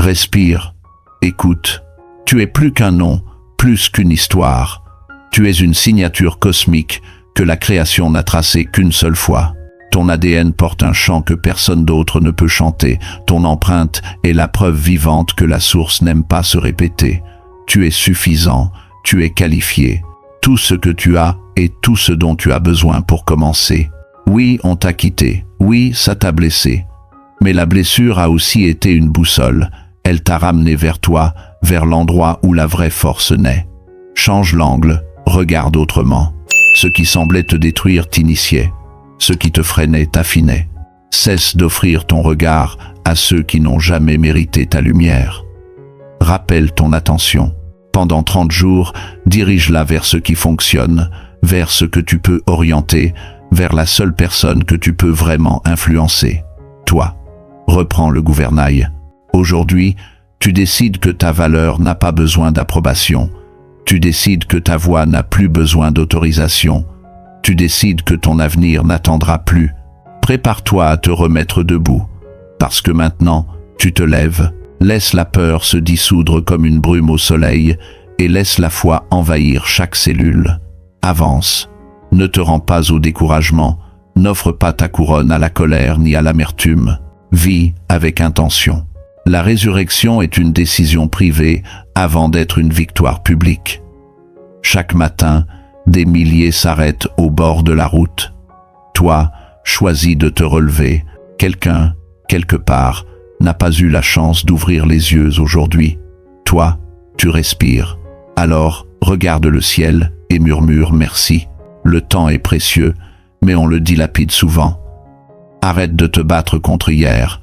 Respire, écoute. Tu es plus qu'un nom, plus qu'une histoire. Tu es une signature cosmique que la création n'a tracée qu'une seule fois. Ton ADN porte un chant que personne d'autre ne peut chanter. Ton empreinte est la preuve vivante que la source n'aime pas se répéter. Tu es suffisant, tu es qualifié. Tout ce que tu as est tout ce dont tu as besoin pour commencer. Oui, on t'a quitté. Oui, ça t'a blessé. Mais la blessure a aussi été une boussole. Elle t'a ramené vers toi, vers l'endroit où la vraie force naît. Change l'angle, regarde autrement. Ce qui semblait te détruire t'initiait. Ce qui te freinait t'affinait. Cesse d'offrir ton regard à ceux qui n'ont jamais mérité ta lumière. Rappelle ton attention. Pendant 30 jours, dirige-la vers ce qui fonctionne, vers ce que tu peux orienter, vers la seule personne que tu peux vraiment influencer. Toi, reprends le gouvernail. Aujourd'hui, tu décides que ta valeur n'a pas besoin d'approbation. Tu décides que ta voix n'a plus besoin d'autorisation. Tu décides que ton avenir n'attendra plus. Prépare-toi à te remettre debout. Parce que maintenant, tu te lèves. Laisse la peur se dissoudre comme une brume au soleil et laisse la foi envahir chaque cellule. Avance. Ne te rends pas au découragement. N'offre pas ta couronne à la colère ni à l'amertume. Vis avec intention. La résurrection est une décision privée avant d'être une victoire publique. Chaque matin, des milliers s'arrêtent au bord de la route. Toi, choisis de te relever. Quelqu'un, quelque part, n'a pas eu la chance d'ouvrir les yeux aujourd'hui. Toi, tu respires. Alors, regarde le ciel et murmure merci. Le temps est précieux, mais on le dilapide souvent. Arrête de te battre contre hier.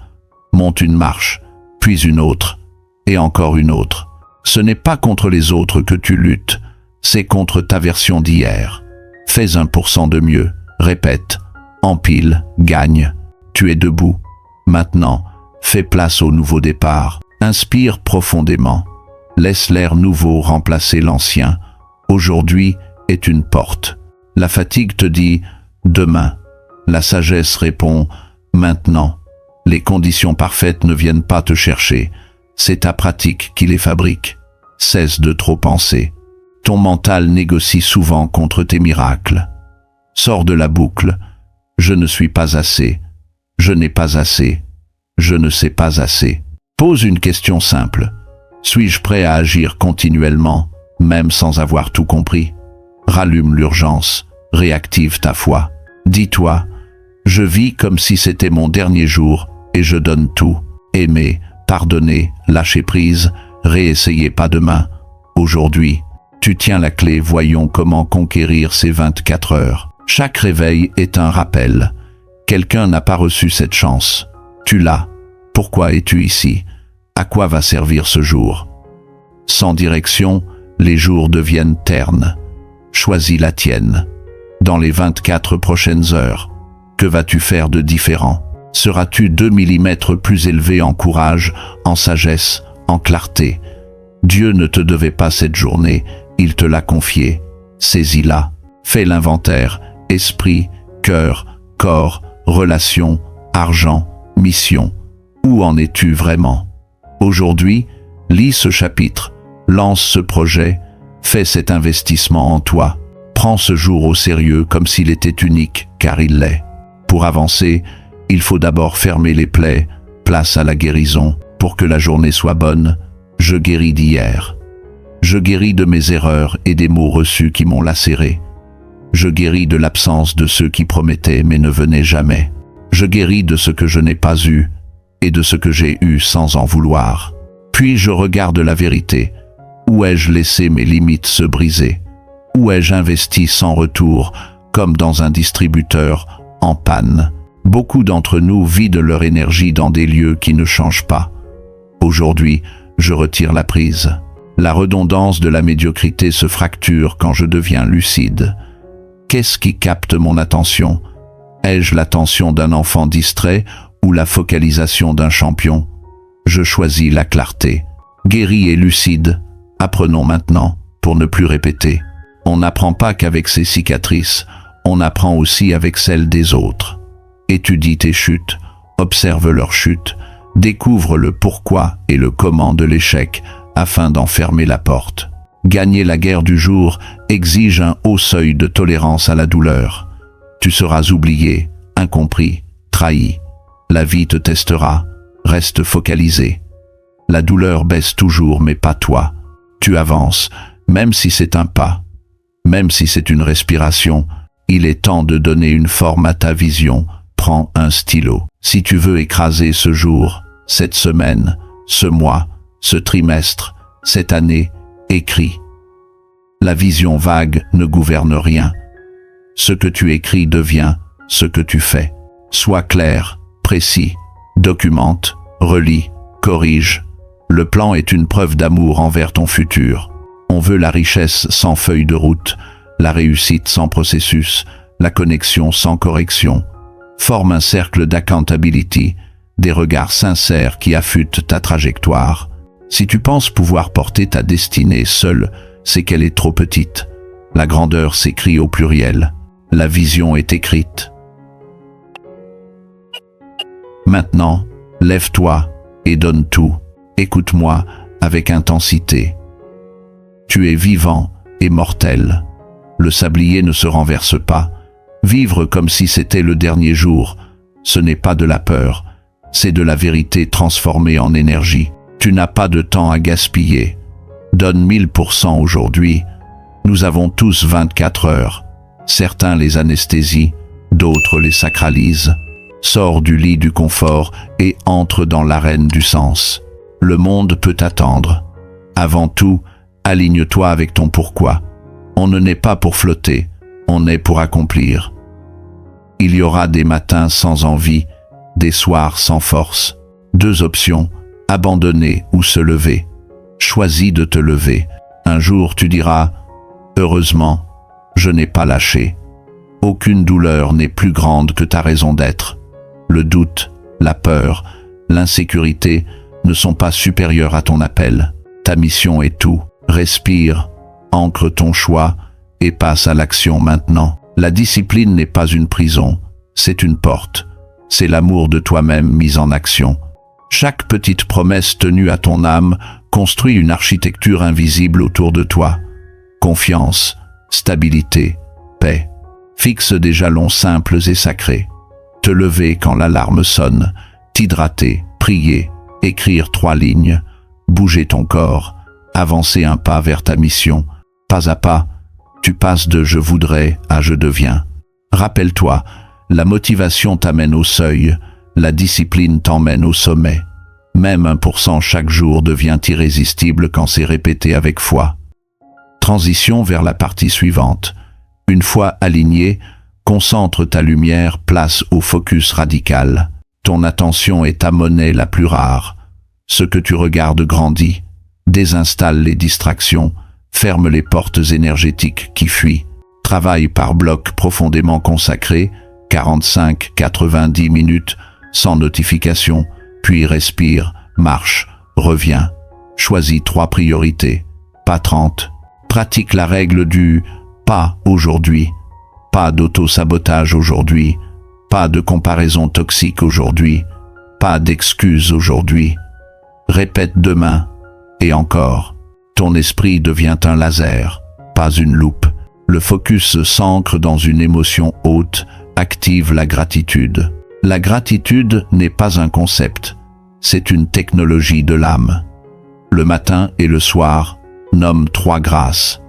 Monte une marche, puis une autre, et encore une autre. Ce n'est pas contre les autres que tu luttes, c'est contre ta version d'hier. Fais 1% de mieux, répète, empile, gagne. Tu es debout. Maintenant, fais place au nouveau départ. Inspire profondément. Laisse l'air nouveau remplacer l'ancien. Aujourd'hui est une porte. La fatigue te dit « demain ». La sagesse répond « maintenant ». Les conditions parfaites ne viennent pas te chercher. C'est ta pratique qui les fabrique. Cesse de trop penser. Ton mental négocie souvent contre tes miracles. Sors de la boucle. Je ne suis pas assez. Je n'ai pas assez. Je ne sais pas assez. Pose une question simple. Suis-je prêt à agir continuellement, même sans avoir tout compris? Rallume l'urgence. Réactive ta foi. Dis-toi, je vis comme si c'était mon dernier jour et je donne tout. Aimer, pardonner, lâcher prise, réessayer pas demain. Aujourd'hui, tu tiens la clé, voyons comment conquérir ces 24 heures. Chaque réveil est un rappel. Quelqu'un n'a pas reçu cette chance. Tu l'as. Pourquoi es-tu ici? À quoi va servir ce jour? Sans direction, les jours deviennent ternes. Choisis la tienne. Dans les 24 prochaines heures, que vas-tu faire de différent? Seras-tu 2 millimètres plus élevé en courage, en sagesse, en clarté? Dieu ne te devait pas cette journée, il te l'a confiée. Saisis-la. Fais l'inventaire. Esprit, cœur, corps, relations, argent, mission. Où en es-tu vraiment? Aujourd'hui, lis ce chapitre, lance ce projet, fais cet investissement en toi. Prends ce jour au sérieux comme s'il était unique, car il l'est. Pour avancer, il faut d'abord fermer les plaies, place à la guérison. Pour que la journée soit bonne, je guéris d'hier. Je guéris de mes erreurs et des mots reçus qui m'ont lacéré. Je guéris de l'absence de ceux qui promettaient mais ne venaient jamais. Je guéris de ce que je n'ai pas eu et de ce que j'ai eu sans en vouloir. Puis je regarde la vérité. Où ai-je laissé mes limites se briser? Où ai-je investi sans retour, comme dans un distributeur en panne? Beaucoup d'entre nous vident leur énergie dans des lieux qui ne changent pas. Aujourd'hui, je retire la prise. La redondance de la médiocrité se fracture quand je deviens lucide. Qu'est-ce qui capte mon attention? Ai-je l'attention d'un enfant distrait ou la focalisation d'un champion? Je choisis la clarté. Guéri et lucide, apprenons maintenant pour ne plus répéter. On n'apprend pas qu'avec ses cicatrices, on apprend aussi avec celles des autres. Étudie tes chutes, observe leurs chutes, Découvre le pourquoi et le comment de l'échec afin d'en fermer la porte. Gagner la guerre du jour exige un haut seuil de tolérance à la douleur. Tu seras oublié, incompris, trahi. La vie te testera, reste focalisé. La douleur baisse toujours, mais pas toi. Tu avances, même si c'est un pas. Même si c'est une respiration, il est temps de donner une forme à ta vision. Prends un stylo. Si tu veux écraser ce jour, cette semaine, ce mois, ce trimestre, cette année, écris. La vision vague ne gouverne rien. Ce que tu écris devient ce que tu fais. Sois clair, précis, documente, relis, corrige. Le plan est une preuve d'amour envers ton futur. On veut la richesse sans feuille de route, la réussite sans processus, la connexion sans correction. Forme un cercle d'accountability, des regards sincères qui affûtent ta trajectoire. Si tu penses pouvoir porter ta destinée seule, c'est qu'elle est trop petite. La grandeur s'écrit au pluriel. La vision est écrite. Maintenant, lève-toi et donne tout. Écoute-moi avec intensité. Tu es vivant et mortel. Le sablier ne se renverse pas. Vivre comme si c'était le dernier jour, ce n'est pas de la peur, c'est de la vérité transformée en énergie. Tu n'as pas de temps à gaspiller. Donne 1000% aujourd'hui. Nous avons tous 24 heures. Certains les anesthésient, d'autres les sacralisent. Sors du lit du confort et entre dans l'arène du sens. Le monde peut attendre. Avant tout, aligne-toi avec ton pourquoi. On ne naît pas pour flotter, on naît pour accomplir. Il y aura des matins sans envie, des soirs sans force. 2 options, abandonner ou se lever. Choisis de te lever. Un jour tu diras « Heureusement, je n'ai pas lâché ». Aucune douleur n'est plus grande que ta raison d'être. Le doute, la peur, l'insécurité ne sont pas supérieurs à ton appel. Ta mission est tout. Respire, ancre ton choix et passe à l'action maintenant. La discipline n'est pas une prison, c'est une porte. C'est l'amour de toi-même mis en action. Chaque petite promesse tenue à ton âme construit une architecture invisible autour de toi. Confiance, stabilité, paix. Fixe des jalons simples et sacrés. Te lever quand l'alarme sonne, t'hydrater, prier, écrire 3 lignes, bouger ton corps, avancer un pas vers ta mission. Pas à pas, tu passes de « je voudrais » à « je deviens ». Rappelle-toi, la motivation t'amène au seuil, la discipline t'emmène au sommet. Même 1% chaque jour devient irrésistible quand c'est répété avec foi. Transition vers la partie suivante. Une fois aligné, concentre ta lumière, place au focus radical. Ton attention est ta monnaie la plus rare. Ce que tu regardes grandit. Désinstalle les distractions. Ferme les portes énergétiques qui fuient. Travaille par blocs profondément consacrés, 45-90 minutes, sans notification, puis respire, marche, reviens. Choisis 3 priorités, pas 30. Pratique la règle du « pas aujourd'hui ». Pas d'auto-sabotage aujourd'hui, pas de comparaison toxique aujourd'hui, pas d'excuses aujourd'hui. Répète demain, et encore. Ton esprit devient un laser, pas une loupe. Le focus s'ancre dans une émotion haute, active la gratitude. La gratitude n'est pas un concept, c'est une technologie de l'âme. Le matin et le soir, nomme 3 grâces.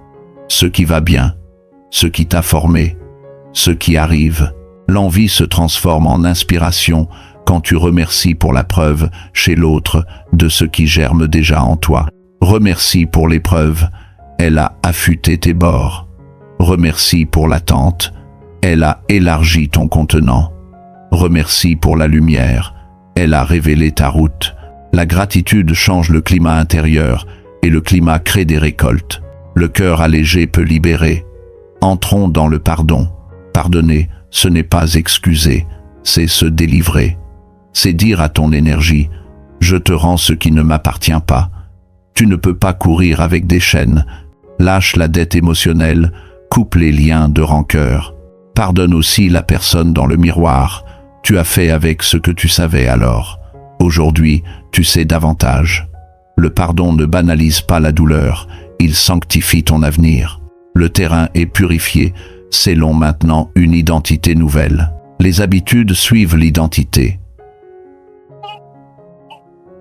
Ce qui va bien, ce qui t'a formé, ce qui arrive. L'envie se transforme en inspiration quand tu remercies pour la preuve chez l'autre de ce qui germe déjà en toi. Remercie pour l'épreuve, elle a affûté tes bords. Remercie pour l'attente, elle a élargi ton contenant. Remercie pour la lumière, elle a révélé ta route. La gratitude change le climat intérieur et le climat crée des récoltes. Le cœur allégé peut libérer. Entrons dans le pardon. Pardonner, ce n'est pas excuser, c'est se délivrer. C'est dire à ton énergie, je te rends ce qui ne m'appartient pas. Tu ne peux pas courir avec des chaînes. Lâche la dette émotionnelle, coupe les liens de rancœur. Pardonne aussi la personne dans le miroir. Tu as fait avec ce que tu savais alors. Aujourd'hui, tu sais davantage. Le pardon ne banalise pas la douleur, il sanctifie ton avenir. Le terrain est purifié, scellons maintenant une identité nouvelle. Les habitudes suivent l'identité.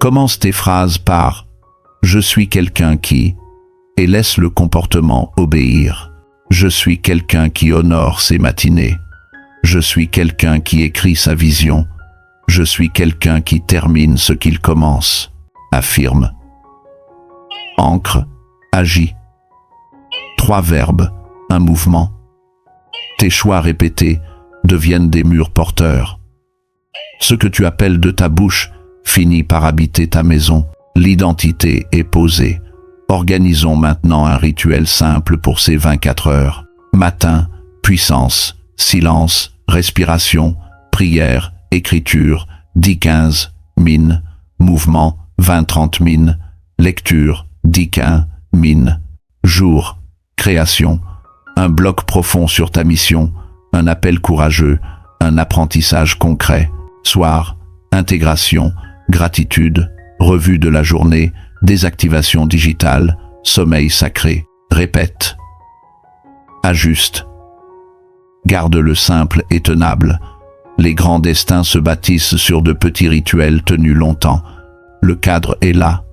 Commence tes phrases par « Je suis quelqu'un qui » et laisse le comportement obéir. Je suis quelqu'un qui honore ses matinées. Je suis quelqu'un qui écrit sa vision. Je suis quelqu'un qui termine ce qu'il commence. Affirme. Ancre, agis. 3 verbes, un mouvement. Tes choix répétés deviennent des murs porteurs. Ce que tu appelles de ta bouche finit par habiter ta maison. L'identité est posée. Organisons maintenant un rituel simple pour ces 24 heures. Matin, puissance, silence, respiration, prière, écriture, 10-15, mine, mouvement, 20-30 mine, lecture, 10-15, mine, jour, création, un bloc profond sur ta mission, un appel courageux, un apprentissage concret, soir, intégration, gratitude, revue de la journée, désactivation digitale, sommeil sacré, répète. Ajuste. Garde le simple et tenable. Les grands destins se bâtissent sur de petits rituels tenus longtemps. Le cadre est là.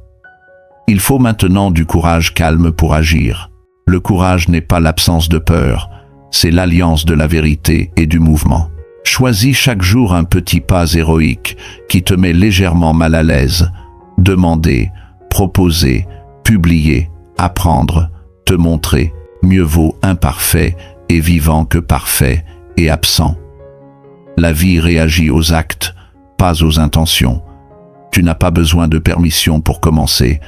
Il faut maintenant du courage calme pour agir. Le courage n'est pas l'absence de peur, c'est l'alliance de la vérité et du mouvement. Choisis chaque jour un petit pas héroïque qui te met légèrement mal à l'aise. Demander, proposer, publier, apprendre, te montrer. Mieux vaut imparfait et vivant que parfait et absent. La vie réagit aux actes, pas aux intentions. Tu n'as pas besoin de permission pour commencer.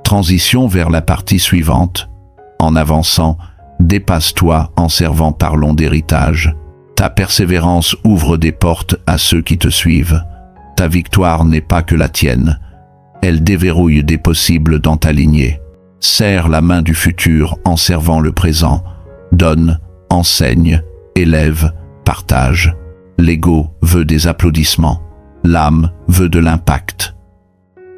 Transition vers la partie suivante. En avançant, dépasse-toi en servant parlons d'héritage. Ta persévérance ouvre des portes à ceux qui te suivent. Ta victoire n'est pas que la tienne. Elle déverrouille des possibles dans ta lignée. Serre la main du futur en servant le présent. Donne, enseigne, élève, partage. L'ego veut des applaudissements. L'âme veut de l'impact.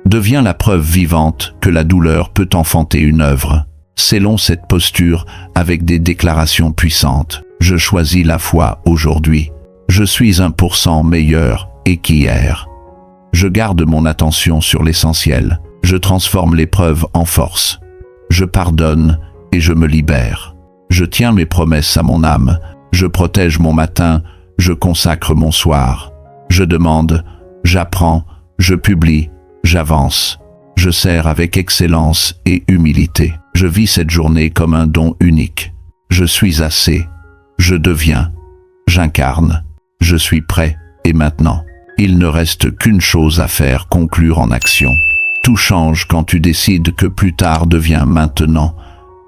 Deviens la preuve vivante que la douleur peut enfanter une œuvre. Scellons cette posture avec des déclarations puissantes. Je choisis la foi aujourd'hui. Je suis 1% meilleur et qu'hier. Je garde mon attention sur l'essentiel. Je transforme l'épreuve en force. Je pardonne et je me libère. Je tiens mes promesses à mon âme. Je protège mon matin. Je consacre mon soir. Je demande, j'apprends, je publie, j'avance. Je sers avec excellence et humilité. Je vis cette journée comme un don unique. Je suis assez. Je deviens. J'incarne. Je suis prêt. Et maintenant, il ne reste qu'une chose à faire, conclure en action. Tout change quand tu décides que plus tard devient maintenant.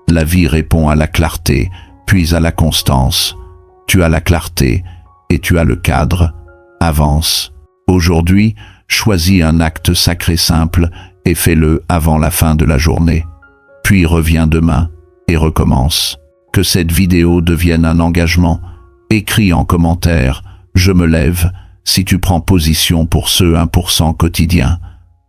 La vie répond à la clarté, puis à la constance. Tu as la clarté et tu as le cadre. Avance. Aujourd'hui, choisis un acte sacré simple et fais-le avant la fin de la journée. Puis reviens demain et recommence. Que cette vidéo devienne un engagement. Écris en commentaire « Je me lève » si tu prends position pour ce 1% quotidien.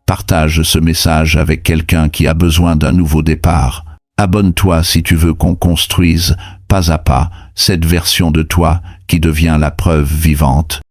Partage ce message avec quelqu'un qui a besoin d'un nouveau départ. Abonne-toi si tu veux qu'on construise, pas à pas, cette version de toi qui devient la preuve vivante.